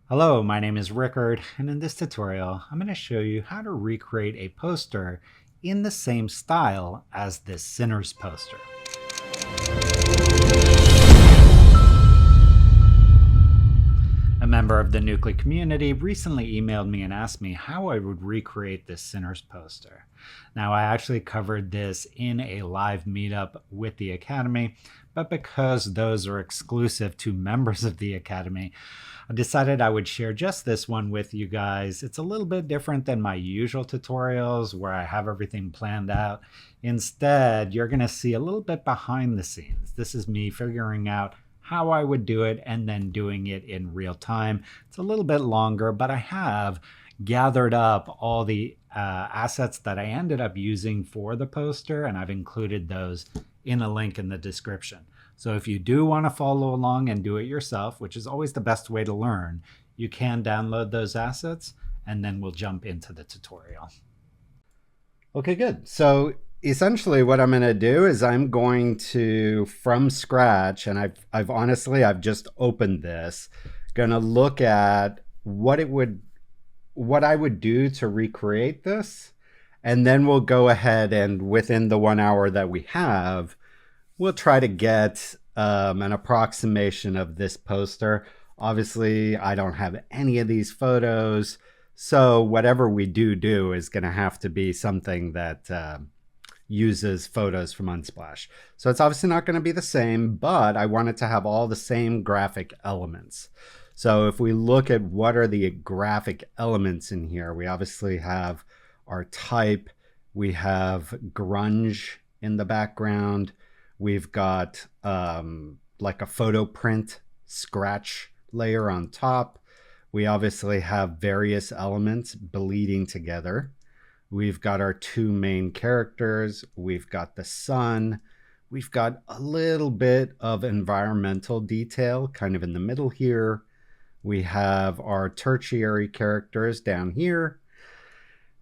Hello, my name is Rickard, and in this tutorial, I'm going to show you how to recreate a poster in the same style as this Sinners poster. A member of the Nucly community recently emailed me and asked me how I would recreate this Sinners poster. Now, I actually covered this in a live meetup with the Academy, but because those are exclusive to members of the Academy, I decided I would share just this one with you guys. It's a little bit different than my usual tutorials where I have everything planned out. Instead, you're going to see a little bit behind the scenes. This is me figuring out how I would do it and then doing it in real time. It's a little bit longer, but I have gathered up all the assets that I ended up using for the poster, and I've included those in a link in the description. So if you do want to follow along and do it yourself, which is always the best way to learn, you can download those assets, and then we'll jump into the tutorial. Okay, good. So essentially what I'm going to do is I'm going to, from scratch, and I've honestly just opened this, going to look at what I would do to recreate this, and then we'll go ahead and within the 1 hour that we have, we'll try to get an approximation of this poster. Obviously, I don't have any of these photos, so whatever we do is going to have to be something that uses photos from Unsplash. So it's obviously not going to be the same, but I wanted to have all the same graphic elements. So if we look at what are the graphic elements in here, we obviously have our type, we have grunge in the background, we've got like a photo print scratch layer on top. We obviously have various elements bleeding together. We've got our two main characters. We've got the sun. We've got a little bit of environmental detail kind of in the middle here. We have our tertiary characters down here.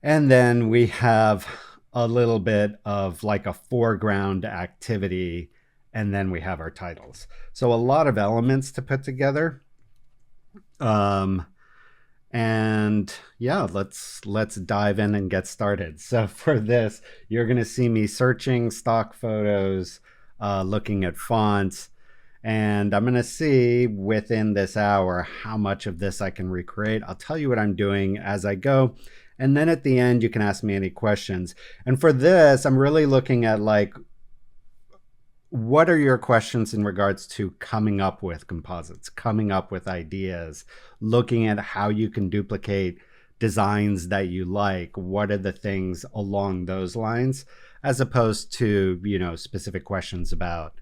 And then we have a little bit of like a foreground activity. And then we have our titles. So a lot of elements to put together. And yeah, let's dive in and get started. So for this, you're going to see me searching stock photos, looking at fonts, and I'm going to see within this hour how much of this I can recreate. I'll tell you what I'm doing as I go. And then at the end, you can ask me any questions. And for this, I'm really looking at like, what are your questions in regards to coming up with composites, coming up with ideas, looking at how you can duplicate designs that you like? What are the things along those lines, as opposed to, you know, specific questions about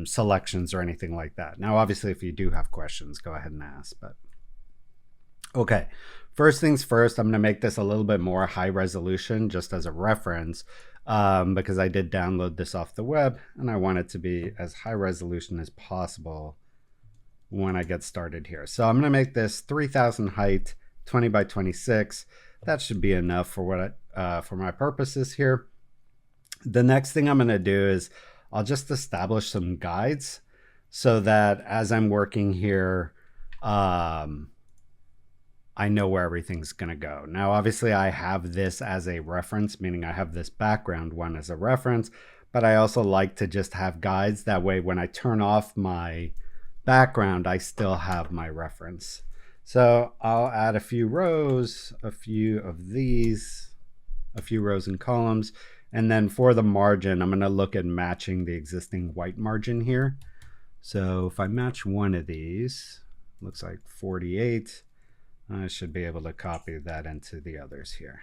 selections or anything like that. Now, obviously, if you do have questions, go ahead and ask. But okay, first things first, I'm going to make this a little bit more high resolution just as a reference. Because I did download this off the web and I want it to be as high resolution as possible when I get started here. So I'm going to make this 3000 height, 20 by 26. That should be enough for what for my purposes here. The next thing I'm going to do is I'll just establish some guides so that as I'm working here, I know where everything's going to go. Now, obviously, I have this as a reference, meaning I have this background one as a reference, but I also like to just have guides. That way, when I turn off my background, I still have my reference. So I'll add a few rows, a few of these, a few rows and columns. And then for the margin, I'm going to look at matching the existing white margin here. So if I match one of these, looks like 48. I should be able to copy that into the others here.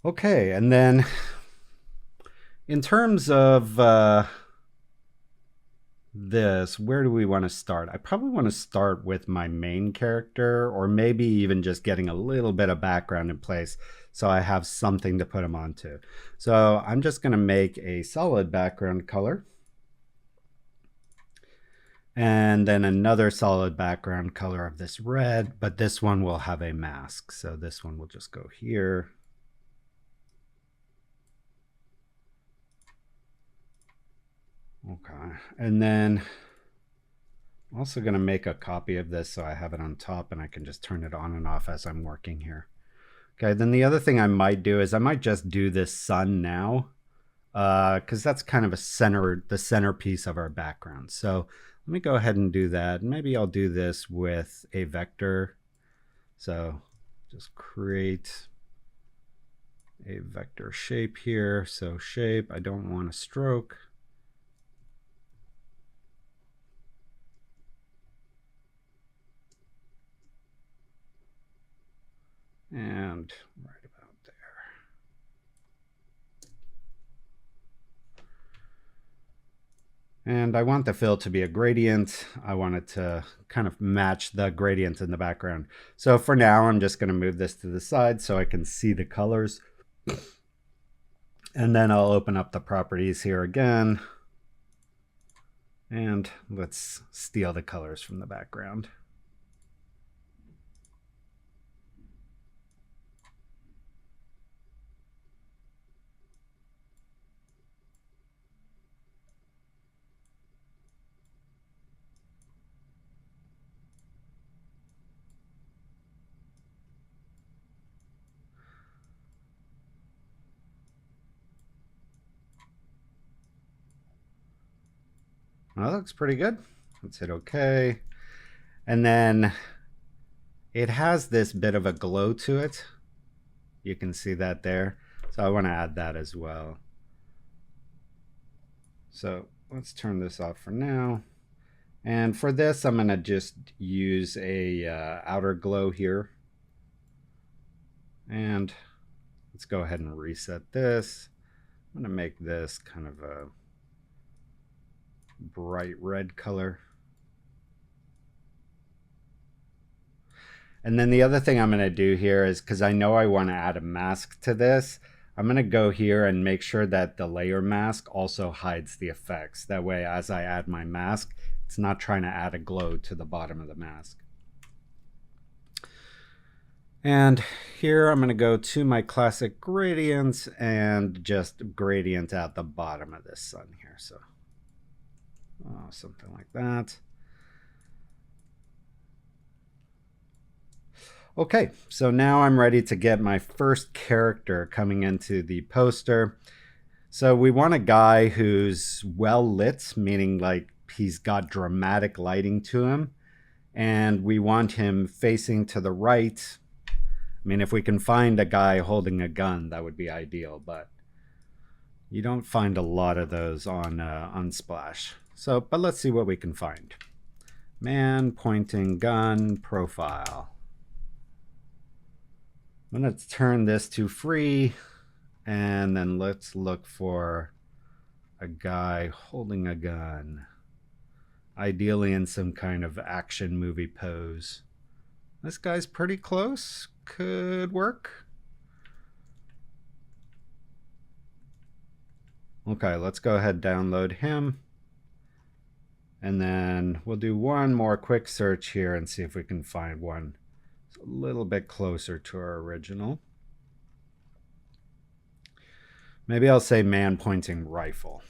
Okay, and then in terms of this, where do we want to start? I probably want to start with my main character, or maybe even just getting a little bit of background in place so I have something to put them onto. So I'm just going to make a solid background color. And then another solid background color of this red, but this one will have a mask. So this one will just go here. Okay, and then I'm also going to make a copy of this so I have it on top and I can just turn it on and off as I'm working here. Okay, then the other thing I might do is I might just do this sun now, because that's kind of the centerpiece of our background. So let me go ahead and do that. Maybe I'll do this with a vector. So just create a vector shape here. So shape, I don't want a stroke. And right about there. And I want the fill to be a gradient. I want it to kind of match the gradient in the background. So for now, I'm just going to move this to the side so I can see the colors. And then I'll open up the properties here again. And let's steal the colors from the background. Well, that looks pretty good. Let's hit OK. And then it has this bit of a glow to it. You can see that there. So I want to add that as well. So let's turn this off for now. And for this, I'm going to just use a outer glow here. And let's go ahead and reset this. I'm going to make this kind of a bright red color. And then the other thing I'm going to do here is, because I know I want to add a mask to this, I'm going to go here and make sure that the layer mask also hides the effects. That way, as I add my mask, it's not trying to add a glow to the bottom of the mask. And here I'm going to go to my classic gradients and just gradient out the bottom of this sun here. So something like that. Okay, so now I'm ready to get my first character coming into the poster. So we want a guy who's well lit, meaning like he's got dramatic lighting to him. And we want him facing to the right. I mean, if we can find a guy holding a gun, that would be ideal, but you don't find a lot of those on Unsplash. So, but let's see what we can find. Man pointing gun profile. I'm going to turn this to free, and then let's look for a guy holding a gun, ideally in some kind of action movie pose. This guy's pretty close, could work. Okay, let's go ahead and download him. And then we'll do one more quick search here and see if we can find one a little bit closer to our original. Maybe I'll say man pointing rifle.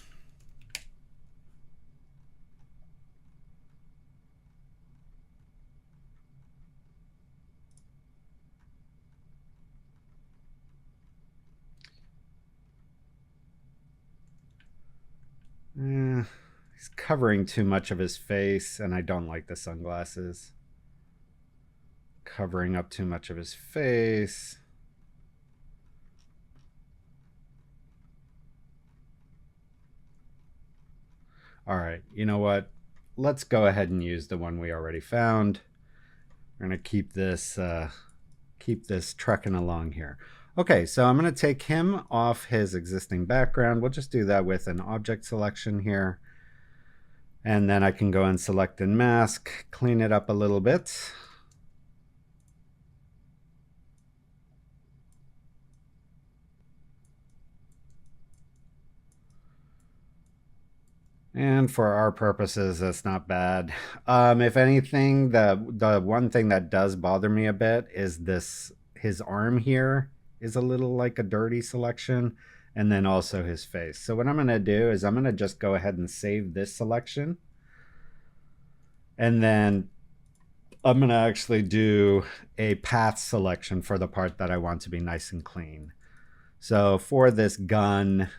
He's covering too much of his face, and I don't like the sunglasses. Covering up too much of his face. All right, you know what? Let's go ahead and use the one we already found. We're gonna keep this trucking along here. Okay, so I'm gonna take him off his existing background. We'll just do that with an object selection here. And then I can go and select and mask, clean it up a little bit. And for our purposes, that's not bad. If anything, the one thing that does bother me a bit is his arm here is a little like a dirty selection. and then also his face. So what I'm going to do is I'm going to just go ahead and save this selection. And then I'm going to actually do a path selection for the part that I want to be nice and clean. So for this gun,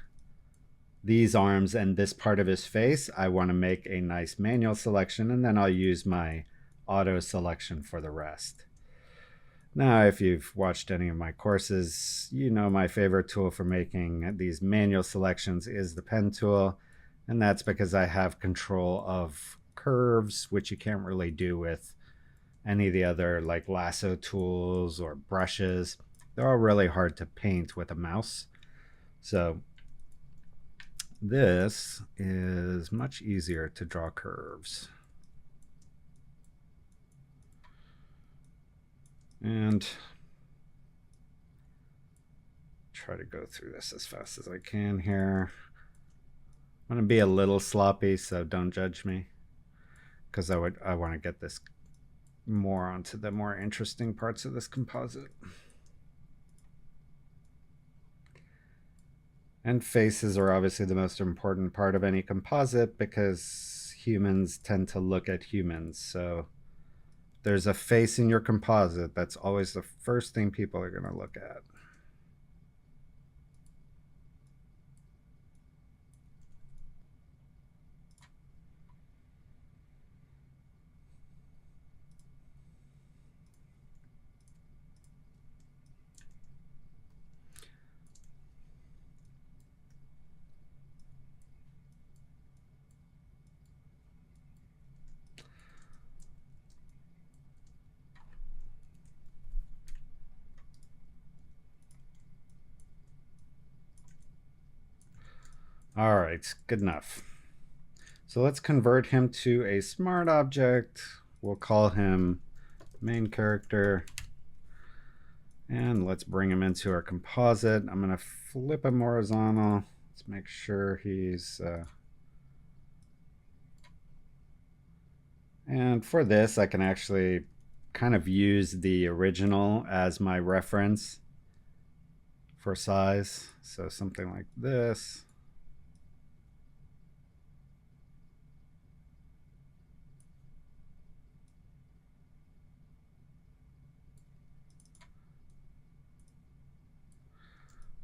these arms, and this part of his face, I want to make a nice manual selection, and then I'll use my auto selection for the rest. Now, if you've watched any of my courses, you know my favorite tool for making these manual selections is the pen tool, and that's because I have control of curves, which you can't really do with any of the other like lasso tools or brushes. They're all really hard to paint with a mouse. So this is much easier to draw curves. And try to go through this as fast as I can here. I'm going to be a little sloppy, so don't judge me, because I want to get this more onto the more interesting parts of this composite. And faces are obviously the most important part of any composite because humans tend to look at humans. So there's a face in your composite, that's always the first thing people are going to look at. All right, good enough. So let's convert him to a smart object. We'll call him main character. And let's bring him into our composite. I'm going to flip him horizontal. Let's make sure he's... And for this, I can actually kind of use the original as my reference for size. So something like this.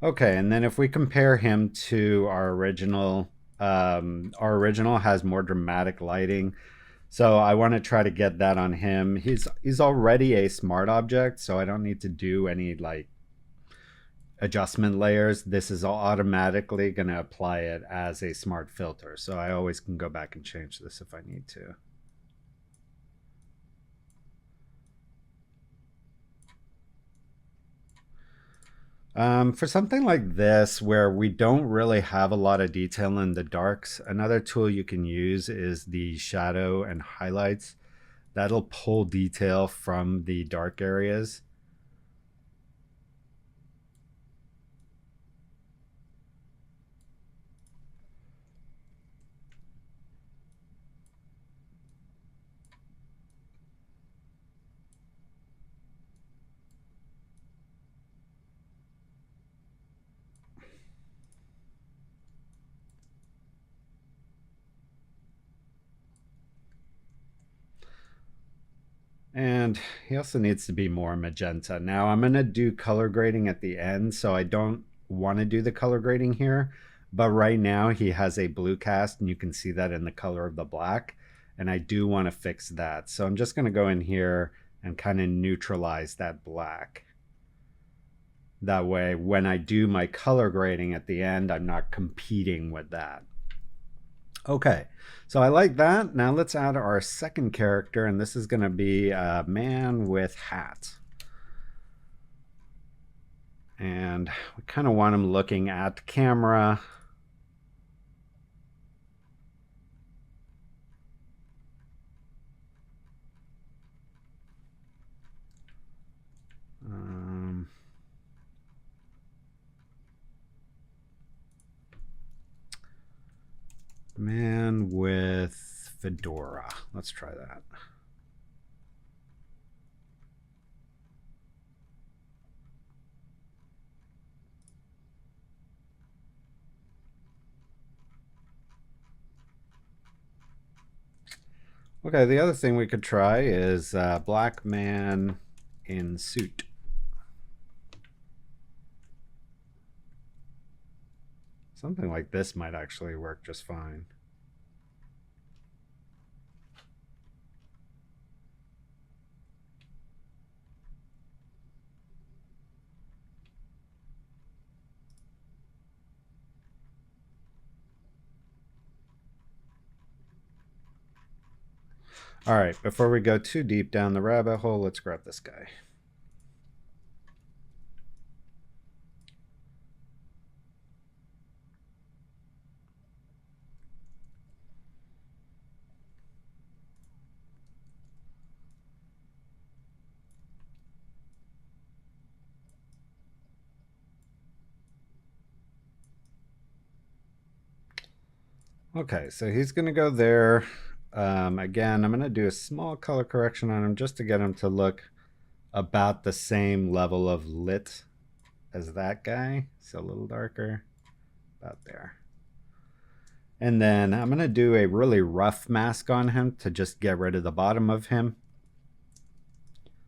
Okay, and then if we compare him to our original has more dramatic lighting. So I want to try to get that on him. He's already a smart object, so I don't need to do any like adjustment layers. This is automatically going to apply it as a smart filter. So I always can go back and change this if I need to. For something like this, where we don't really have a lot of detail in the darks, another tool you can use is the shadow and highlights. That'll pull detail from the dark areas. And he also needs to be more magenta. Now I'm going to do color grading at the end, so I don't want to do the color grading here. But right now he has a blue cast, and you can see that in the color of the black. And I do want to fix that. So I'm just going to go in here and kind of neutralize that black. That way, when I do my color grading at the end, I'm not competing with that. Okay, so I like that. Now let's add our second character, and this is going to be a man with hat. And we kind of want him looking at the camera. Man with fedora. Let's try that. Okay, the other thing we could try is black man in suit. Something like this might actually work just fine. All right, before we go too deep down the rabbit hole, let's grab this guy. Okay, so he's going to go there. Again, I'm going to do a small color correction on him just to get him to look about the same level of lit as that guy. So a little darker, about there. And then I'm going to do a really rough mask on him to just get rid of the bottom of him.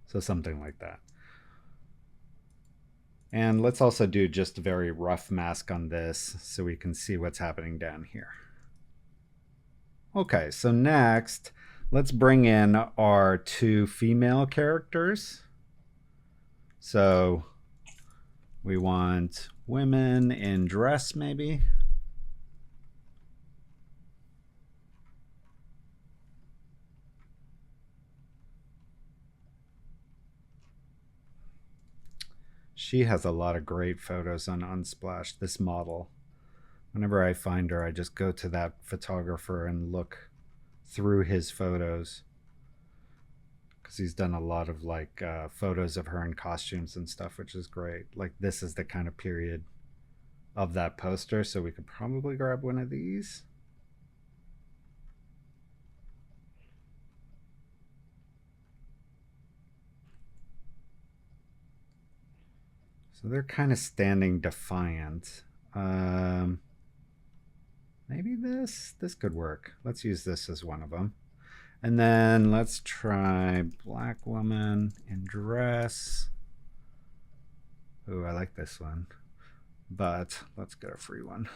So something like that. And let's also do just a very rough mask on this so we can see what's happening down here. Okay, so next, let's bring in our two female characters. So we want women in dress, maybe. She has a lot of great photos on Unsplash, this model. Whenever I find her, I just go to that photographer and look through his photos, because he's done a lot of like photos of her in costumes and stuff, which is great. Like this is the kind of period of that poster, so we could probably grab one of these. So they're kind of standing defiant. Maybe this could work. Let's use this as one of them. And then let's try black woman in dress. Ooh, I like this one. But let's get a free one.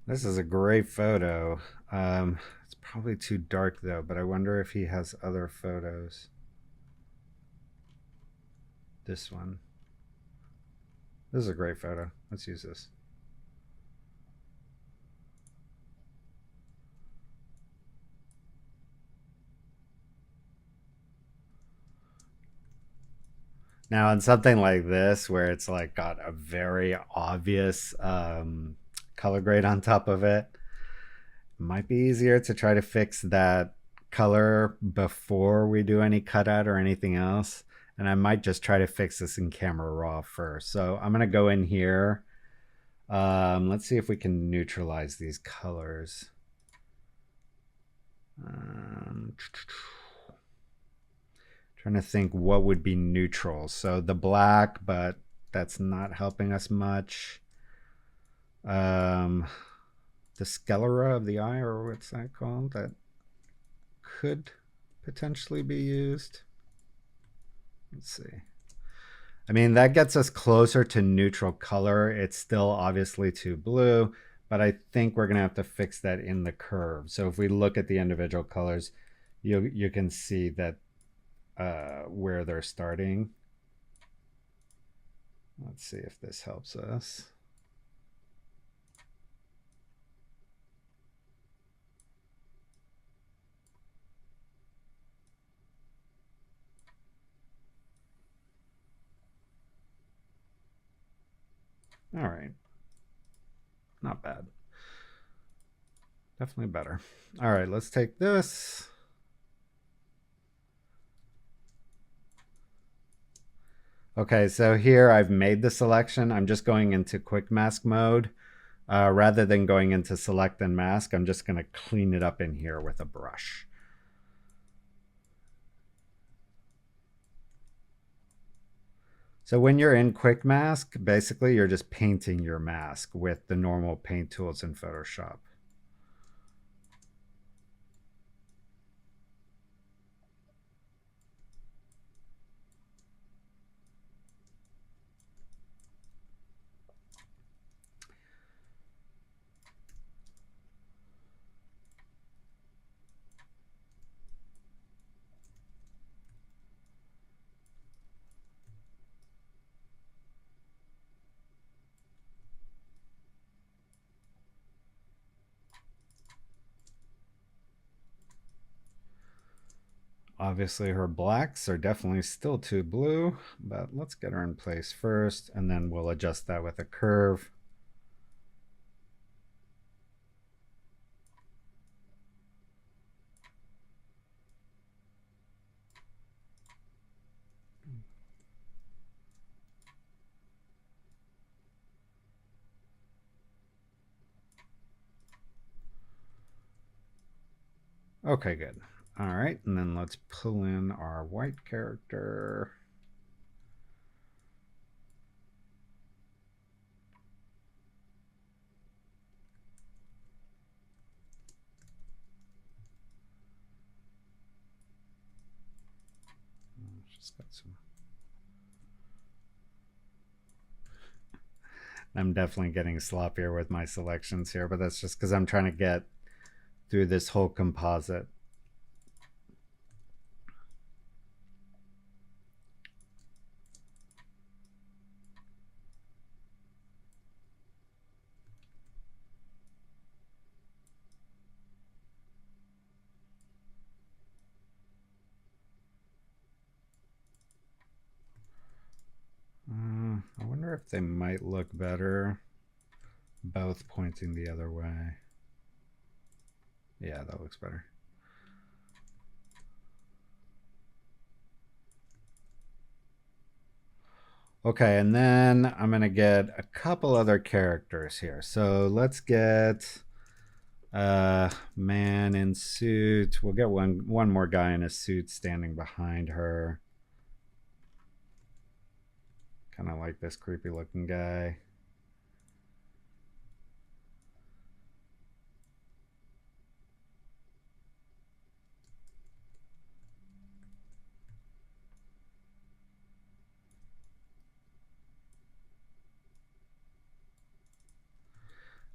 This is a great photo. It's probably too dark though, but I wonder if he has other photos. This one. This is a great photo. Let's use this. Now, on something like this, where it's like got a very obvious color grade on top of it, might be easier to try to fix that color before we do any cutout or anything else. And I might just try to fix this in Camera Raw first. So I'm going to go in here. Let's see if we can neutralize these colors. Trying to think what would be neutral. So the black, but that's not helping us much. The sclera of the eye, or what's that called? That could potentially be used. Let's see. I mean, that gets us closer to neutral color. It's still obviously too blue, but I think we're gonna have to fix that in the curve. So if we look at the individual colors, you can see that where they're starting. Let's see if this helps us. All right. Not bad. Definitely better. All right, let's take this. Okay, so here I've made the selection. I'm just going into quick mask mode. Rather than going into select and mask, I'm just going to clean it up in here with a brush. So when you're in quick mask, basically you're just painting your mask with the normal paint tools in Photoshop. Obviously her blacks are definitely still too blue, but let's get her in place first, and then we'll adjust that with a curve. Okay, good. All right, and then let's pull in our white character. Just got some. I'm definitely getting sloppier with my selections here, but that's just because I'm trying to get through this whole composite. I wonder if they might look better both pointing the other way. Yeah, that looks better. Okay, and then I'm gonna get a couple other characters here. So let's get man in suit. We'll get one more guy in a suit standing behind her. Kind of like this creepy looking guy.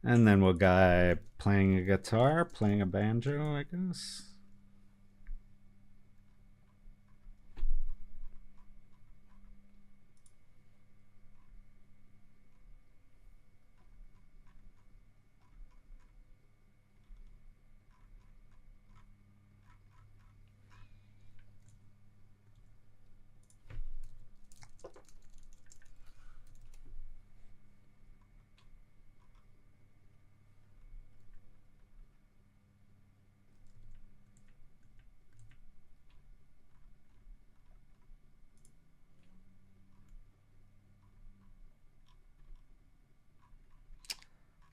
And then we'll guy playing a guitar, playing a banjo, I guess.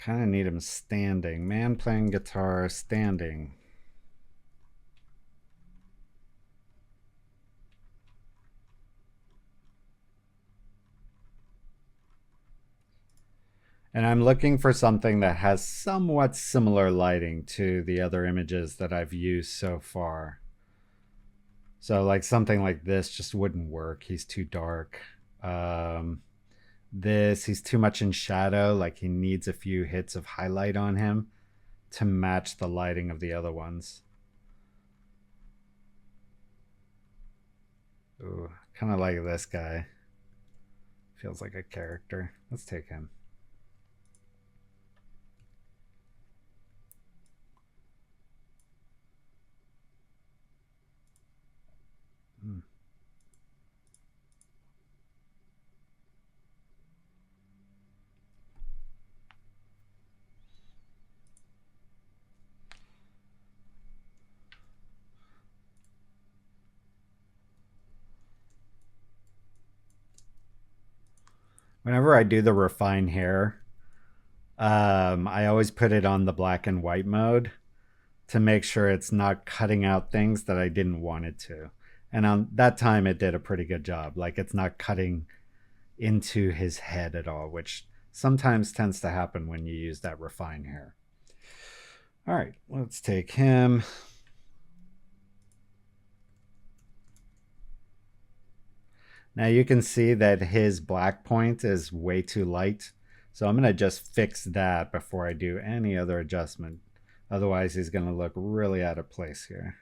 Kind of need him standing. Man playing guitar, standing. And I'm looking for something that has somewhat similar lighting to the other images that I've used so far. So like something like this just wouldn't work. He's too dark. He's too much in shadow. Like he needs a few hits of highlight on him to match the lighting of the other ones. Ooh, kind of like this guy. Feels like a character. Let's take him. Whenever I do the refine hair, I always put it on the black and white mode to make sure it's not cutting out things that I didn't want it to. And on that time, it did a pretty good job. Like it's not cutting into his head at all, which sometimes tends to happen when you use that refine hair. All right, let's take him. Now you can see that his black point is way too light. So I'm going to just fix that before I do any other adjustment. Otherwise, he's going to look really out of place here.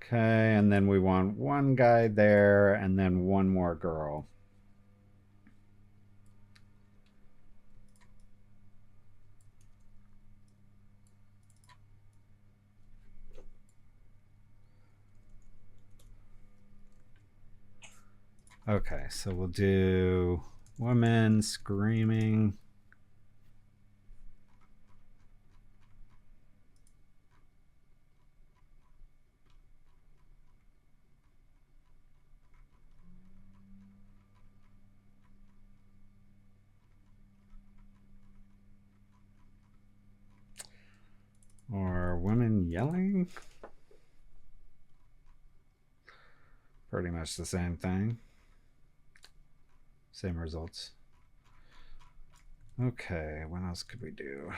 Okay, and then we want one guy there and then one more girl. Okay, so we'll do woman screaming. Or women yelling. Pretty much the same thing. Same results. Okay, what else could we do?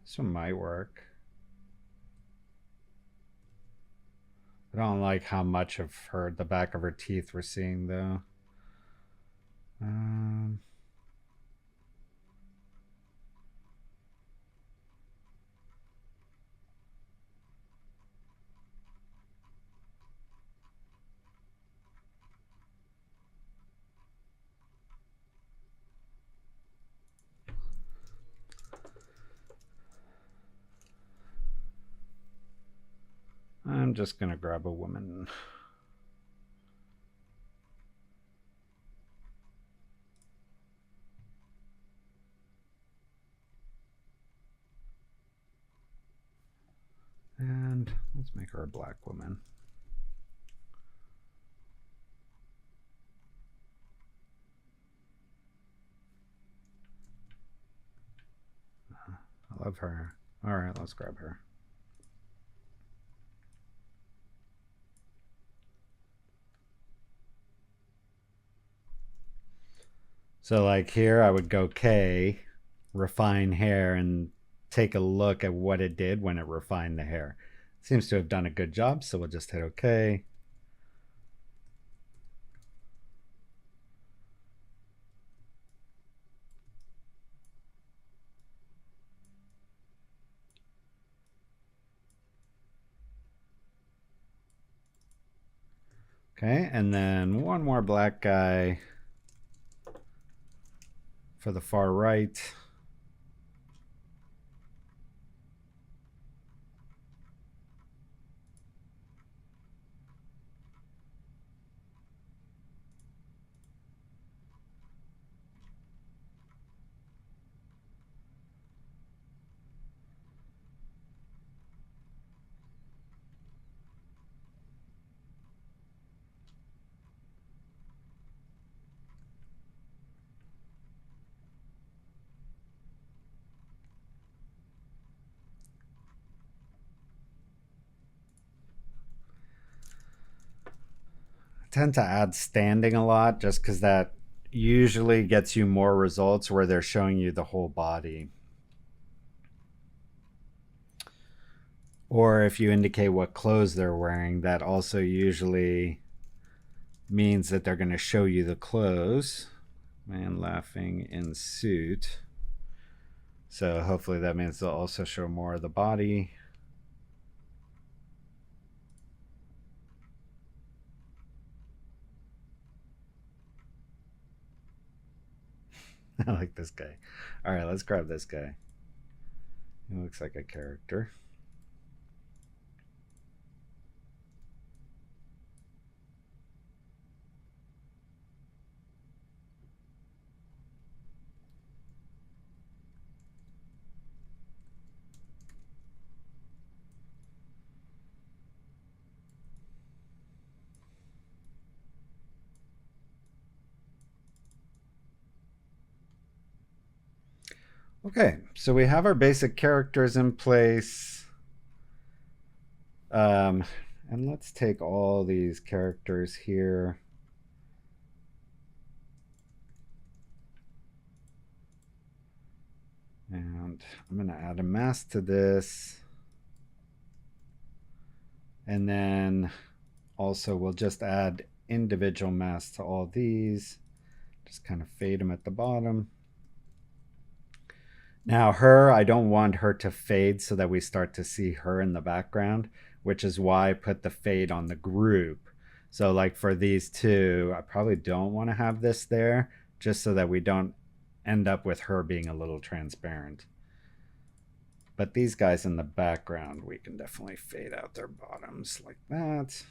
This one might work. I don't like how much of the back of her teeth we're seeing though. I'm just gonna grab a woman. And let's make her a black woman. I love her. All right, let's grab her. So like here, I would go K, refine hair, and take a look at what it did when it refined the hair. Seems to have done a good job, so we'll just hit OK. Okay, and then one more black guy for the far right. Tend to add standing a lot just because that usually gets you more results where they're showing you the whole body. Or if you indicate what clothes they're wearing, that also usually means that they're going to show you the clothes. Man laughing in suit. So hopefully that means they'll also show more of the body. I like this guy. All right, let's grab this guy. He looks like a character. Okay, so we have our basic characters in place. And let's take all these characters here. And I'm going to add a mask to this. And then also we'll just add individual masks to all these. Just kind of fade them at the bottom. Now her, I don't want her to fade so that we start to see her in the background, which is why I put the fade on the group. So like for these two, I probably don't want to have this there just so that we don't end up with her being a little transparent. But these guys in the background, we can definitely fade out their bottoms like that.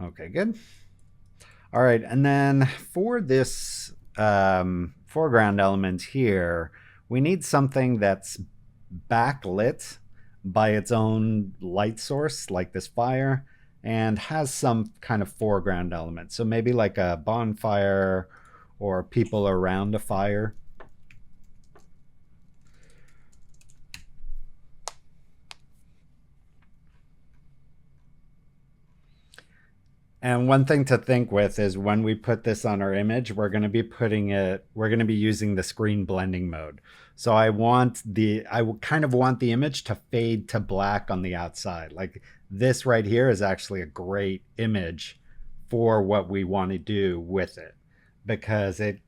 Okay, good. All right, and then for this foreground element here, we need something that's backlit by its own light source, like this fire, and has some kind of foreground element. So maybe like a bonfire or people around a fire. And one thing to think with is when we put this on our image, we're going to be using the screen blending mode. So I kind of want the image to fade to black on the outside. Like this right here is actually a great image for what we want to do with it because it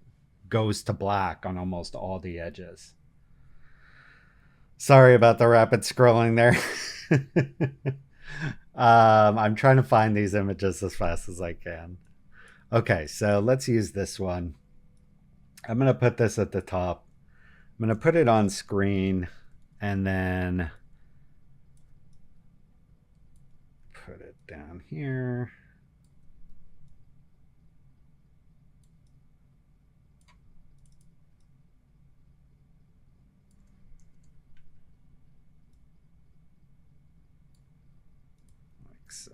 goes to black on almost all the edges. Sorry about the rapid scrolling there. I'm trying to find these images as fast as I can. Okay, so let's use this one. I'm going to put this at the top. I'm going to put it on screen and then put it down here. Like so.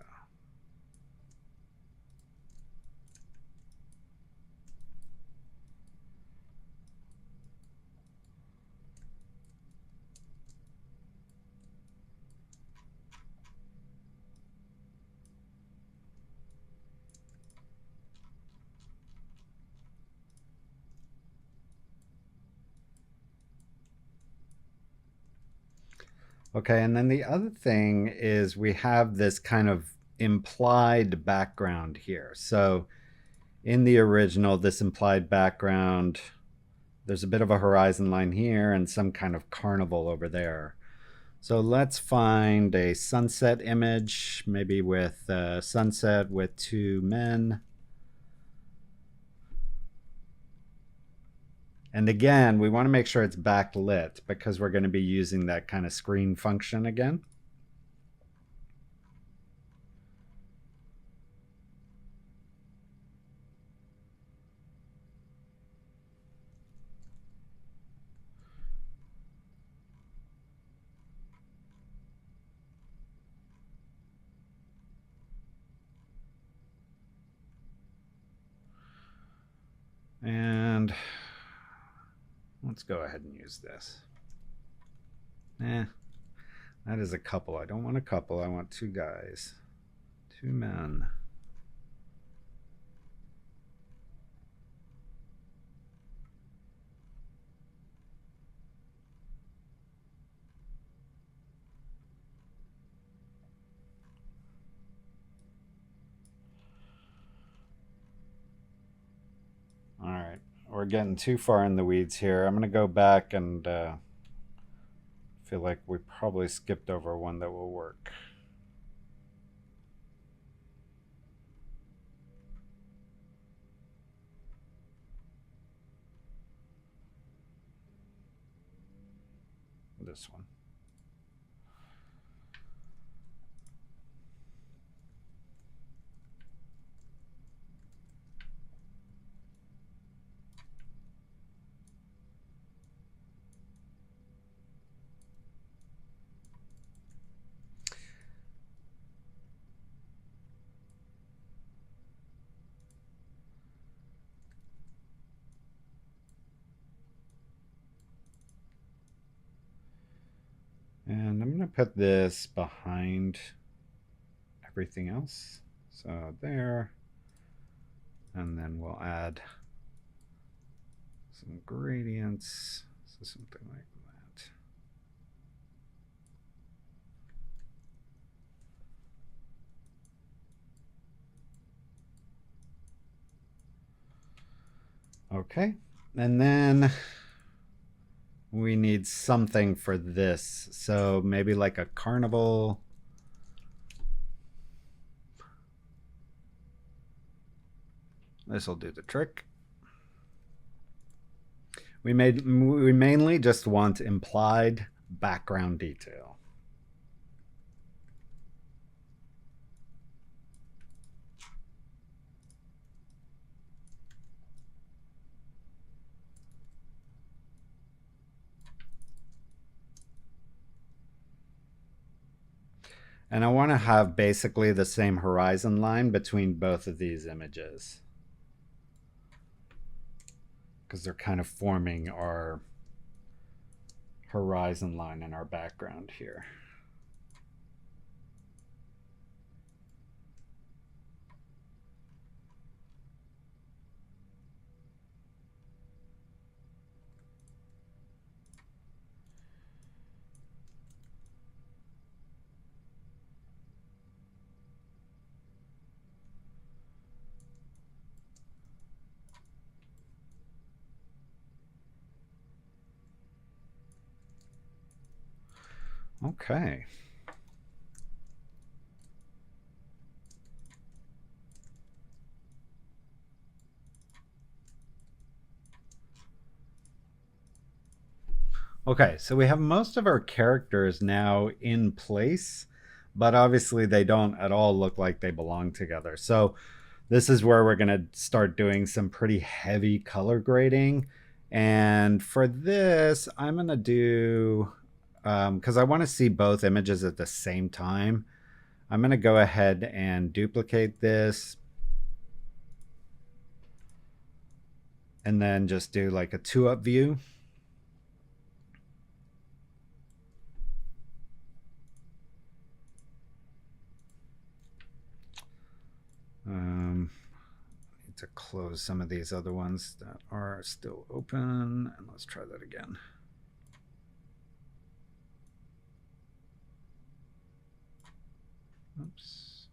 Okay, and then the other thing is we have this kind of implied background here. So in the original, this implied background, there's a bit of a horizon line here and some kind of carnival over there. So let's find a sunset image, maybe with sunset with two men. And again, we want to make sure it's backlit because we're going to be using that kind of screen function again. And And let's go ahead and use this. That is a couple. I don't want a couple. I want two guys. Two men. All right, we're getting too far in the weeds here. I'm going to go back and feel like we probably skipped over one that will work. This one. And I'm going to put this behind everything else. So there. And then we'll add some gradients. So something like that. Okay. And then we need something for this. So maybe like a carnival. This will do the trick. We mainly just want implied background detail. And I want to have basically the same horizon line between both of these images, because they're kind of forming our horizon line in our background here. Okay. Okay, so we have most of our characters now in place, but obviously they don't at all look like they belong together. So this is where we're going to start doing some pretty heavy color grading. And for this, I'm going to do, because I want to see both images at the same time, I'm going to go ahead and duplicate this. And then just do like a 2-up view. Need to close some of these other ones that are still open, and let's try that again. Oops.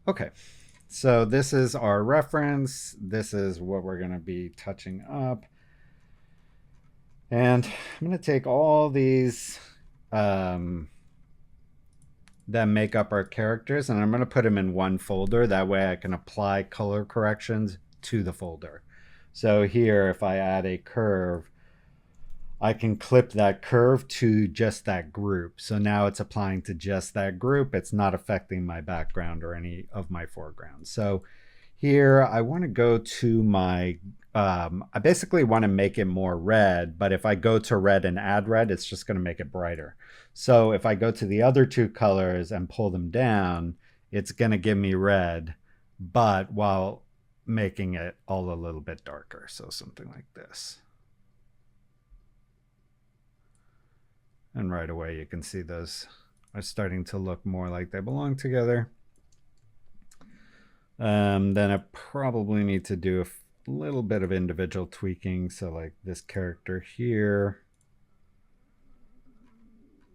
Okay, so this is our reference. This is what we're going to be touching up. And I'm going to take all these that make up our characters, and I'm going to put them in one folder. That way I can apply color corrections to the folder. So here, if I add a curve, I can clip that curve to just that group. So now it's applying to just that group. It's not affecting my background or any of my foreground. So here I want to go to my, I basically want to make it more red, but if I go to red and add red, it's just going to make it brighter. So if I go to the other two colors and pull them down, it's going to give me red. But while making it all a little bit darker. So something like this. And right away you can see those are starting to look more like they belong together. Then I probably need to do a little bit of individual tweaking. So like this character here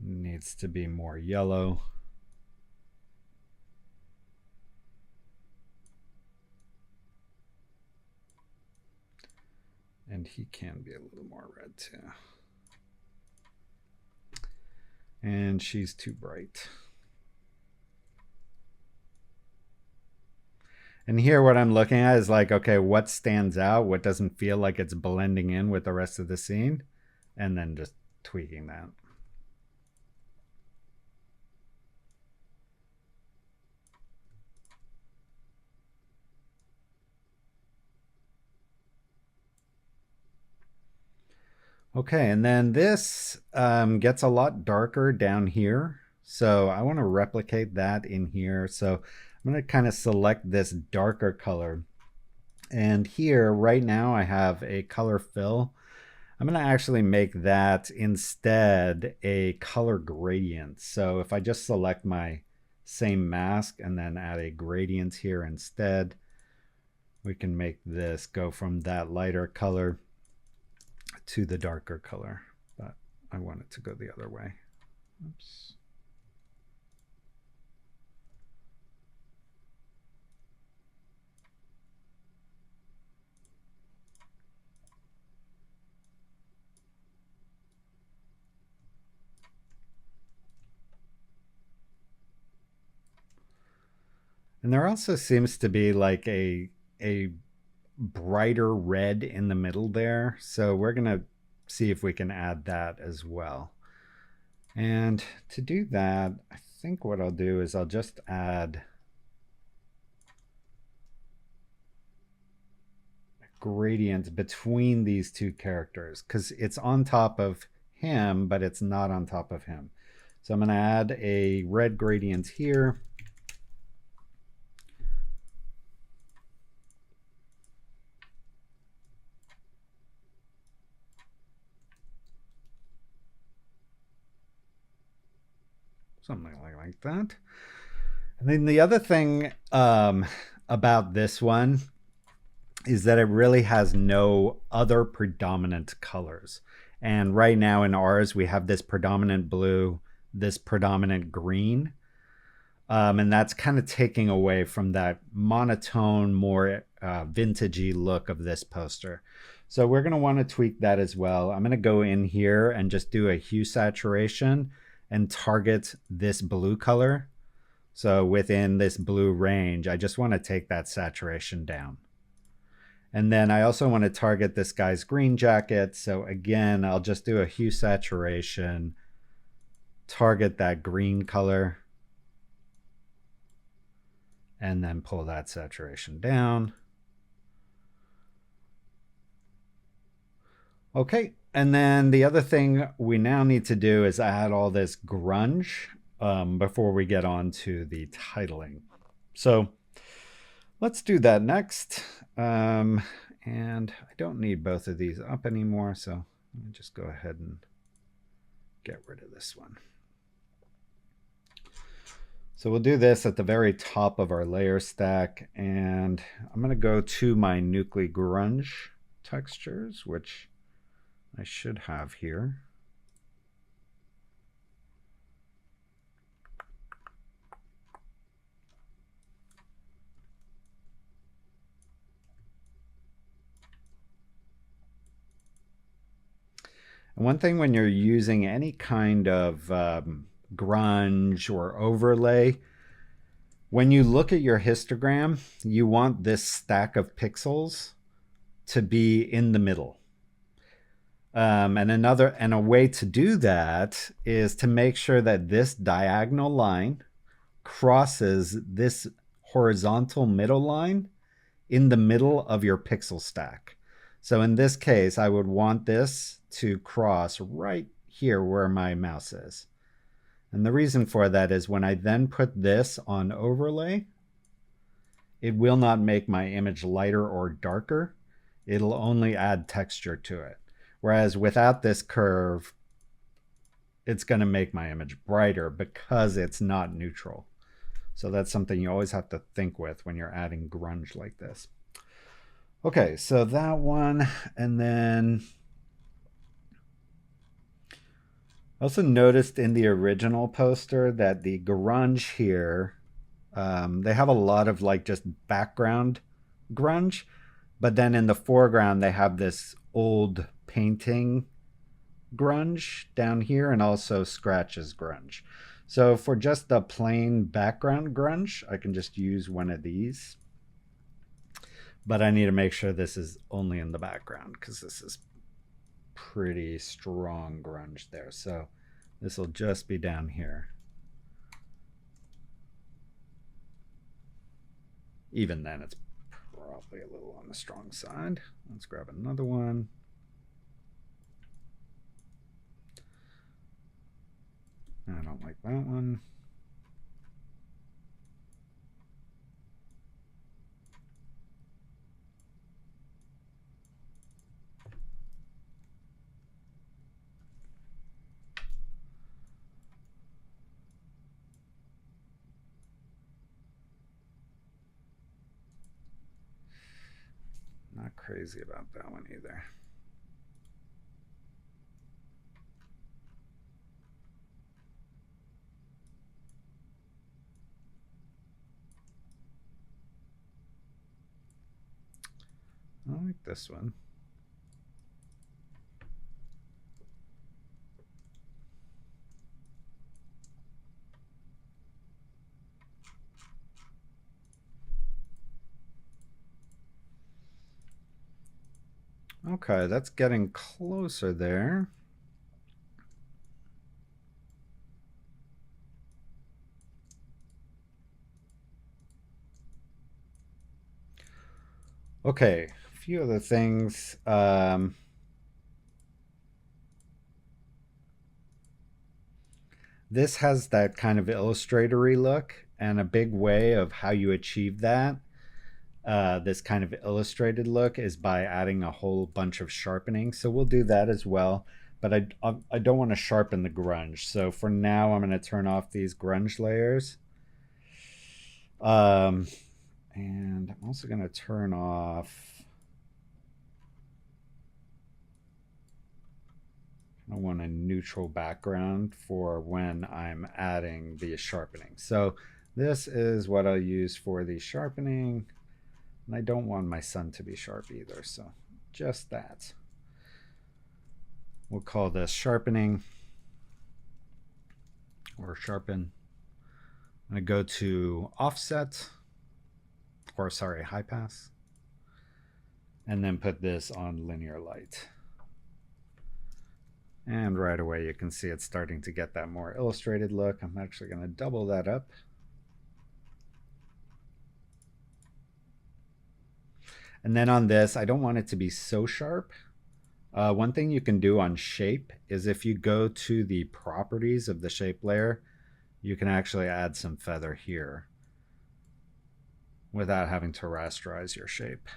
needs to be more yellow. And he can be a little more red too. And she's too bright. And here what I'm looking at is like, okay, what stands out? What doesn't feel like it's blending in with the rest of the scene? And then just tweaking that. Okay, and then this gets a lot darker down here. So I want to replicate that in here. So I'm going to kind of select this darker color. And here, right now, I have a color fill. I'm going to actually make that instead a color gradient. So if I just select my same mask and then add a gradient here instead, we can make this go from that lighter color to the darker color, but I want it to go the other way. Oops. And there also seems to be like a brighter red in the middle there. So we're going to see if we can add that as well. And to do that, I think what I'll do is I'll just add a gradient between these two characters because it's on top of him, but it's not on top of him. So I'm going to add a red gradient here. Something like that. And then the other thing about this one is that it really has no other predominant colors. And right now in ours, we have this predominant blue, this predominant green. And that's kind of taking away from that monotone, more vintagey look of this poster. So we're going to want to tweak that as well. I'm going to go in here and just do a hue saturation and target this blue color. So within this blue range, I just want to take that saturation down. And then I also want to target this guy's green jacket. So again, I'll just do a hue saturation, target that green color, and then pull that saturation down. Okay, and then the other thing we now need to do is add all this grunge before we get on to the titling. So let's do that next. And I don't need both of these up anymore, so let me just go ahead and get rid of this one. So we'll do this at the very top of our layer stack, and I'm going to go to my Nucly grunge textures, which I should have here. And one thing when you're using any kind of grunge or overlay, when you look at your histogram, you want this stack of pixels to be in the middle. And a way to do that is to make sure that this diagonal line crosses this horizontal middle line in the middle of your pixel stack. So in this case, I would want this to cross right here where my mouse is. And the reason for that is when I then put this on overlay, it will not make my image lighter or darker. It'll only add texture to it. Whereas without this curve, it's going to make my image brighter because it's not neutral. So that's something you always have to think with when you're adding grunge like this. Okay, so that one, and then I also noticed in the original poster that the grunge here, they have a lot of like just background grunge, but then in the foreground they have this old painting grunge down here and also scratches grunge. So for just the plain background grunge, I can just use one of these. But I need to make sure this is only in the background because this is pretty strong grunge there. So this will just be down here. Even then, it's probably a little on the strong side. Let's grab another one. I don't like that one. Not crazy about that one either. I like this one. Okay, that's getting closer there. Okay, a few other things. This has that kind of illustratory look, and a big way of how you achieve that, this kind of illustrated look, is by adding a whole bunch of sharpening. So we'll do that as well, but I don't want to sharpen the grunge. So for now, I'm going to turn off these grunge layers. And I'm also going to turn off, I want a neutral background for when I'm adding the sharpening. So this is what I'll use for the sharpening. And I don't want my sun to be sharp either, so just that. We'll call this sharpening or sharpen. I'm going to go to offset, or sorry, high pass, and then put this on linear light. And right away you can see it's starting to get that more illustrated look. I'm actually going to double that up. And then on this, I don't want it to be so sharp. One thing you can do on shape is if you go to the properties of the shape layer, you can actually add some feather here without having to rasterize your shape.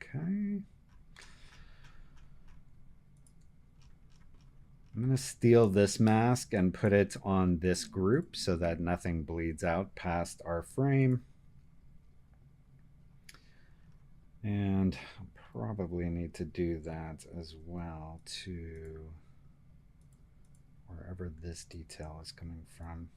Okay. I'm going to steal this mask and put it on this group so that nothing bleeds out past our frame. And I'll probably need to do that as well to wherever this detail is coming from.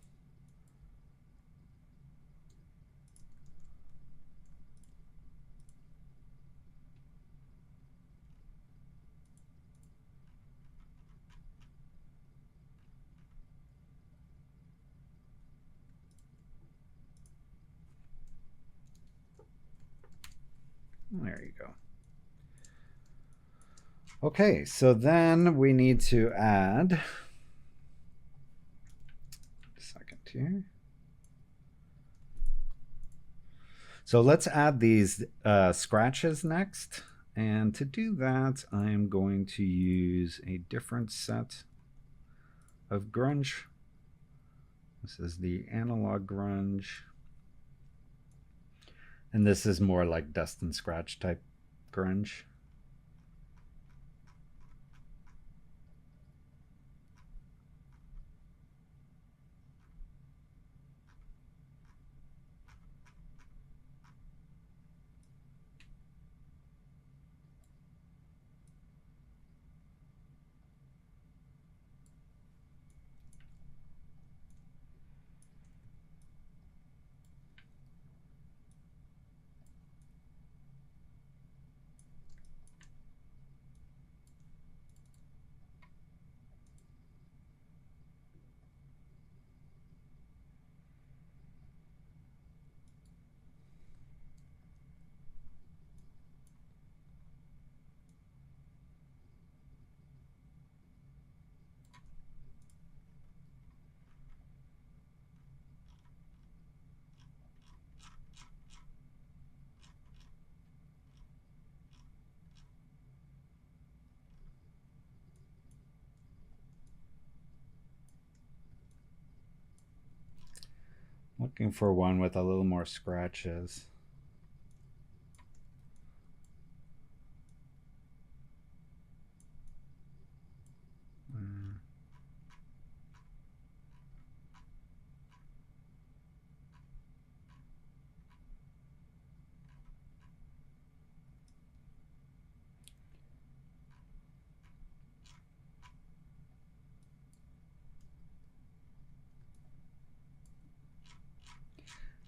There you go. Okay, so then we need to add, a second here. So let's add these scratches next. And to do that, I am going to use a different set of grunge. This is the analog grunge. And this is more like dust and scratch type grunge. Looking for one with a little more scratches.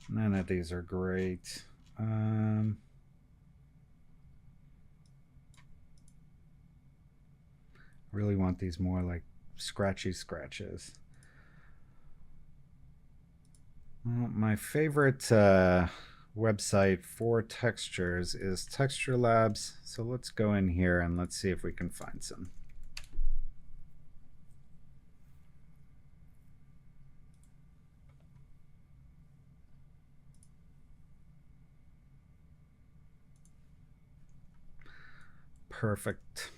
None of these are great. Really want these more like scratchy scratches. Well, my favorite website for textures is Texture Labs. So let's go in here and let's see if we can find some. Perfect.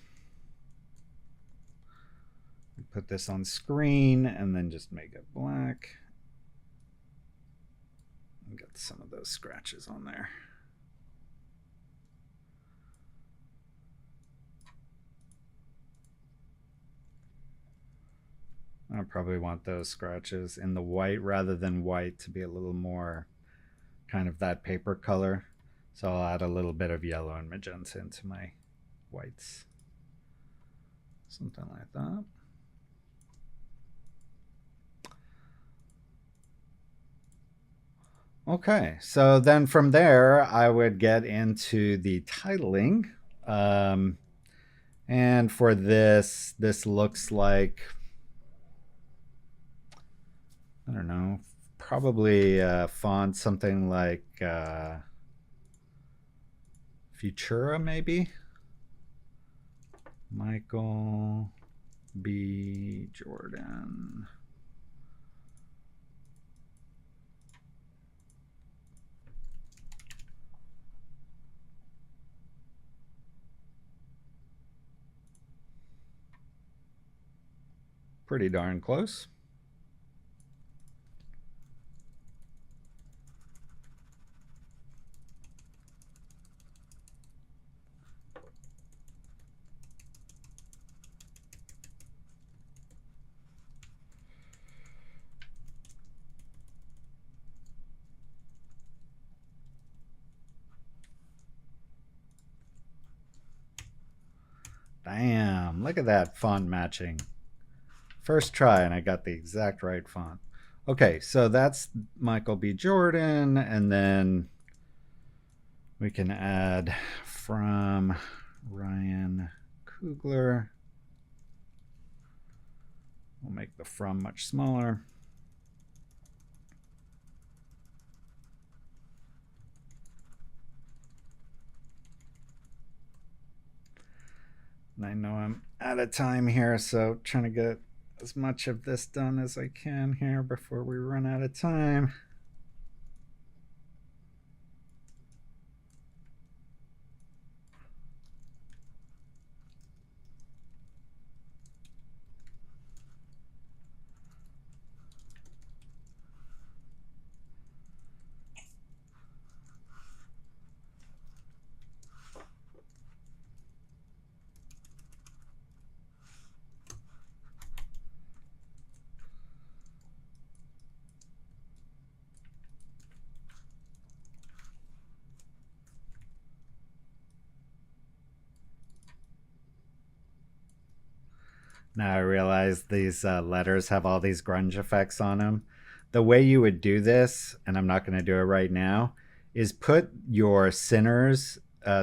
Put this on screen and then just make it black. Get some of those scratches on there. I probably want those scratches in the white rather than white to be a little more kind of that paper color. So I'll add a little bit of yellow and magenta into my whites. Something like that. Okay, so then from there, I would get into the titling. And for this looks like, I don't know, probably font something like Futura maybe. Michael B. Jordan. Pretty darn close. Damn, look at that font matching. First try and I got the exact right font. Okay, so that's Michael B. Jordan, and then we can add from Ryan Coogler. We'll make the from much smaller. And I know I'm out of time here, so trying to get as much of this done as I can here before we run out of time. Now I realize these letters have all these grunge effects on them. The way you would do this, and I'm not going to do it right now, is put your centers,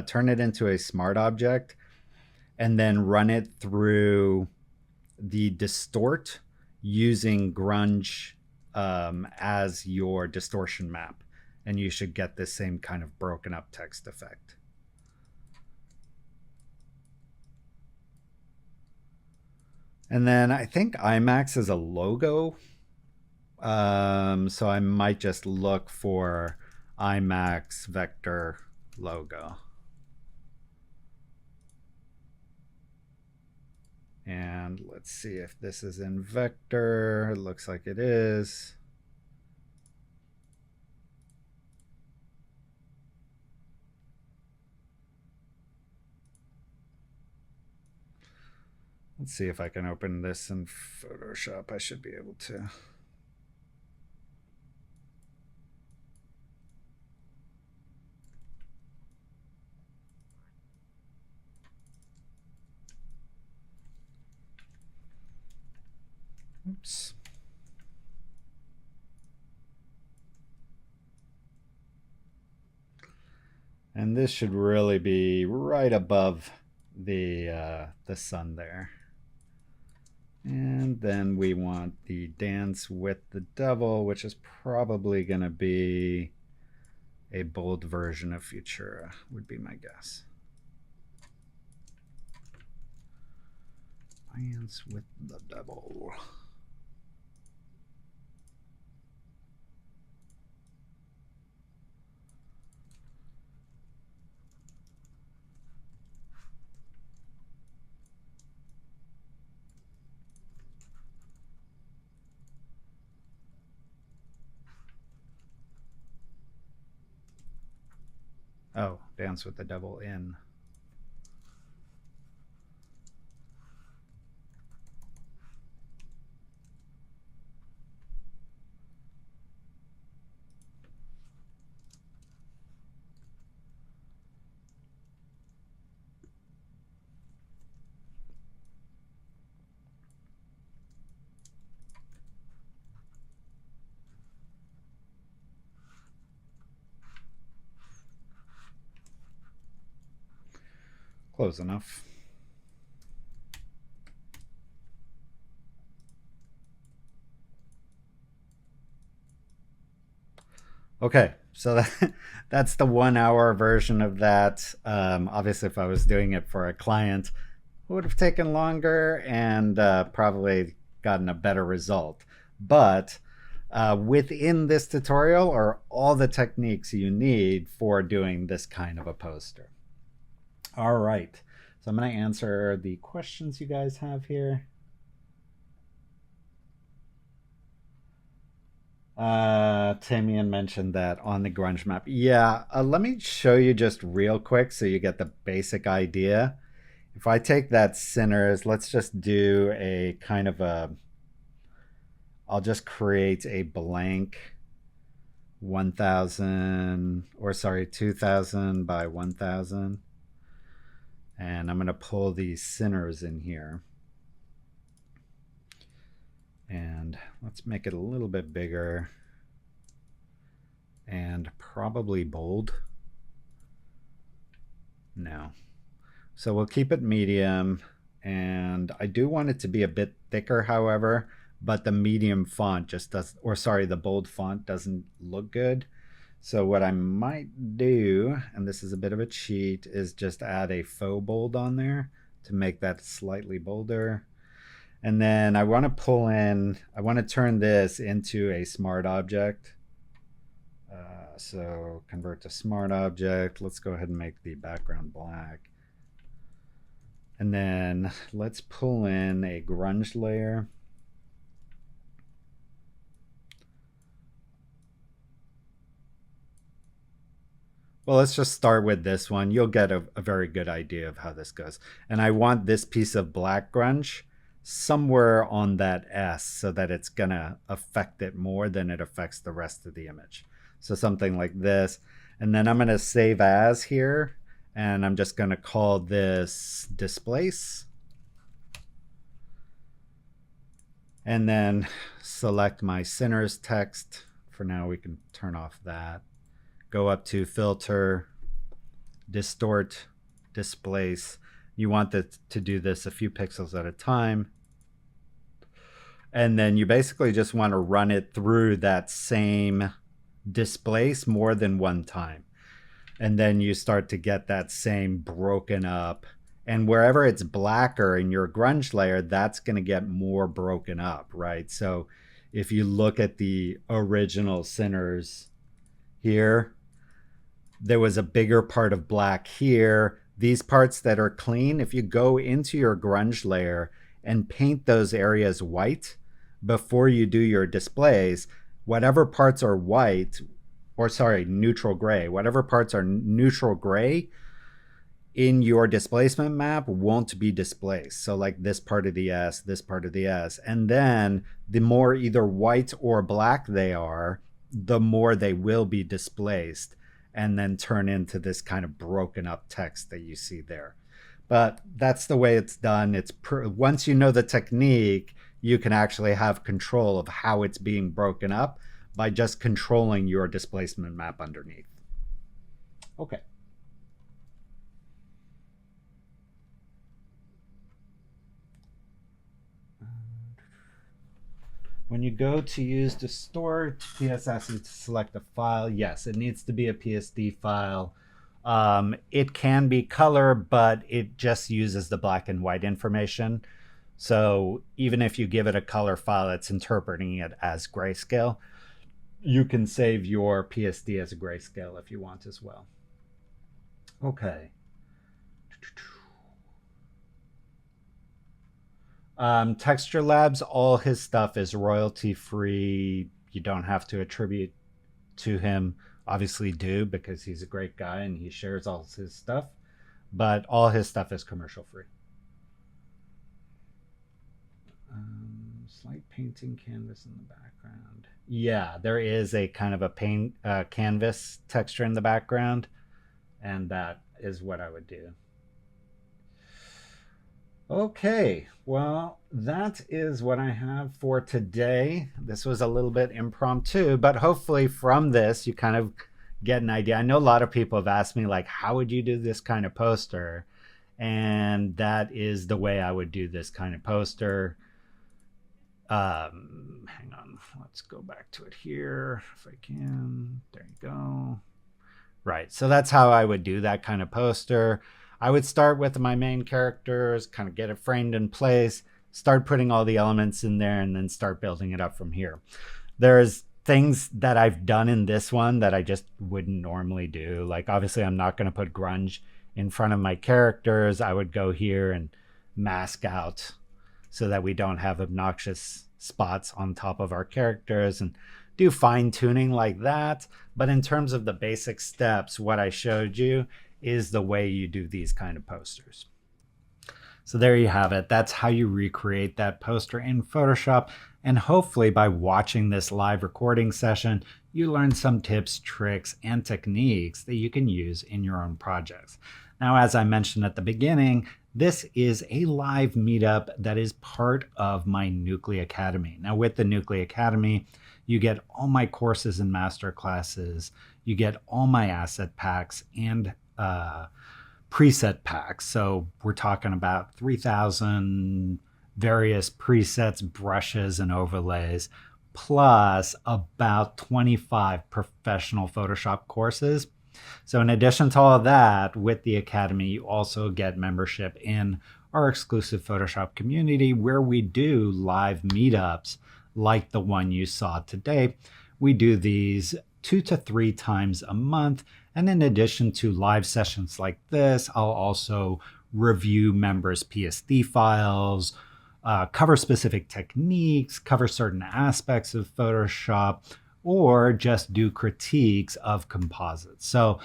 turn it into a smart object, and then run it through the distort using grunge as your distortion map. And you should get this same kind of broken up text effect. And then I think IMAX is a logo. So I might just look for IMAX vector logo. And let's see if this is in vector. It looks like it is. Let's see if I can open this in Photoshop. I should be able to. Oops. And this should really be right above the sun there. And then we want the dance with the devil, which is probably going to be a bold version of Futura, would be my guess. Dance with the devil. Oh, dance with the devil in. Close enough. Okay, so that's the 1 hour version of that. Obviously, if I was doing it for a client, it would have taken longer and probably gotten a better result. But within this tutorial are all the techniques you need for doing this kind of a poster. All right, so I'm going to answer the questions you guys have here. Tamian mentioned that on the grunge map. Yeah, let me show you just real quick so you get the basic idea. If I take that centers, let's just do a kind of a, I'll just create a blank 1000, or sorry, 2000 by 1000. And I'm going to pull these centers in here. And let's make it a little bit bigger and probably bold. No. So we'll keep it medium, and I do want it to be a bit thicker, however, but the medium font just does, or sorry, the bold font doesn't look good. So what I might do, and this is a bit of a cheat, is just add a faux bold on there to make that slightly bolder. And then I want to pull in, I want to turn this into a smart object. So convert to smart object. Let's go ahead and make the background black. And then let's pull in a grunge layer. Well, let's just start with this one. You'll get a very good idea of how this goes. And I want this piece of black grunge somewhere on that S so that it's gonna affect it more than it affects the rest of the image. So something like this. And then I'm gonna save as here, and I'm just gonna call this displace. And then select my centers text. For now, we can turn off that. Go up to filter, distort, displace. You want to do this a few pixels at a time. And then you basically just want to run it through that same displace more than one time. And then you start to get that same broken up. And wherever it's blacker in your grunge layer, that's going to get more broken up, right? So if you look at the original centers here, there was a bigger part of black here. These parts that are clean, if you go into your grunge layer and paint those areas white before you do your displays, whatever parts are white, or sorry, neutral gray, whatever parts are neutral gray in your displacement map won't be displaced. So like this part of the S, this part of the S. And then the more either white or black they are, the more they will be displaced and then turn into this kind of broken up text that you see there. But that's the way it's done. Once you know the technique, you can actually have control of how it's being broken up by just controlling your displacement map underneath. Okay. When you go to use distort, PS asks you to select a file. Yes, it needs to be a PSD file. It can be color, but it just uses the black and white information. So even if you give it a color file, it's interpreting it as grayscale. You can save your PSD as a grayscale if you want as well. Okay. Texture Labs, all his stuff is royalty free. You don't have to attribute to him. Obviously do, because he's a great guy and he shares all his stuff, but all his stuff is commercial free. Slight painting canvas in the background. Yeah, there is a kind of a canvas texture in the background, and that is what I would do. Okay, well, that is what I have for today. This was a little bit impromptu, but hopefully from this you kind of get an idea. I know a lot of people have asked me, like, how would you do this kind of poster? And that is the way I would do this kind of poster. Hang on, let's go back to it here if I can. There you go. Right, so that's how I would do that kind of poster. I would start with my main characters, kind of get it framed in place, start putting all the elements in there, and then start building it up from here. There's things that I've done in this one that I just wouldn't normally do. Like, obviously, I'm not going to put grunge in front of my characters. I would go here and mask out so that we don't have obnoxious spots on top of our characters and do fine tuning like that. But in terms of the basic steps, what I showed you is the way you do these kind of posters. So there you have it. That's how you recreate that poster in Photoshop. And hopefully by watching this live recording session, you learn some tips, tricks, and techniques that you can use in your own projects. Now, as I mentioned at the beginning, this is a live meetup that is part of my Nucly Academy. Now, with the Nucly Academy, you get all my courses and master classes, you get all my asset packs and preset packs. So we're talking about 3,000 various presets, brushes, and overlays, plus about 25 professional Photoshop courses. So in addition to all of that, with the Academy, you also get membership in our exclusive Photoshop community where we do live meetups like the one you saw today. We do these 2 to 3 times a month. And in addition to live sessions like this, I'll also review members' PSD files, cover specific techniques, cover certain aspects of Photoshop, or just do critiques of composites. So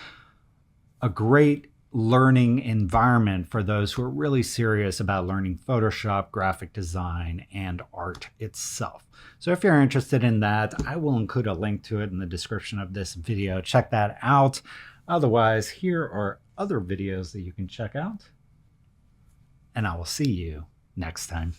a great learning environment for those who are really serious about learning Photoshop, graphic design, and art itself. So if you're interested in that, I will include a link to it in the description of this video. Check that out. Otherwise, here are other videos that you can check out, and I will see you next time.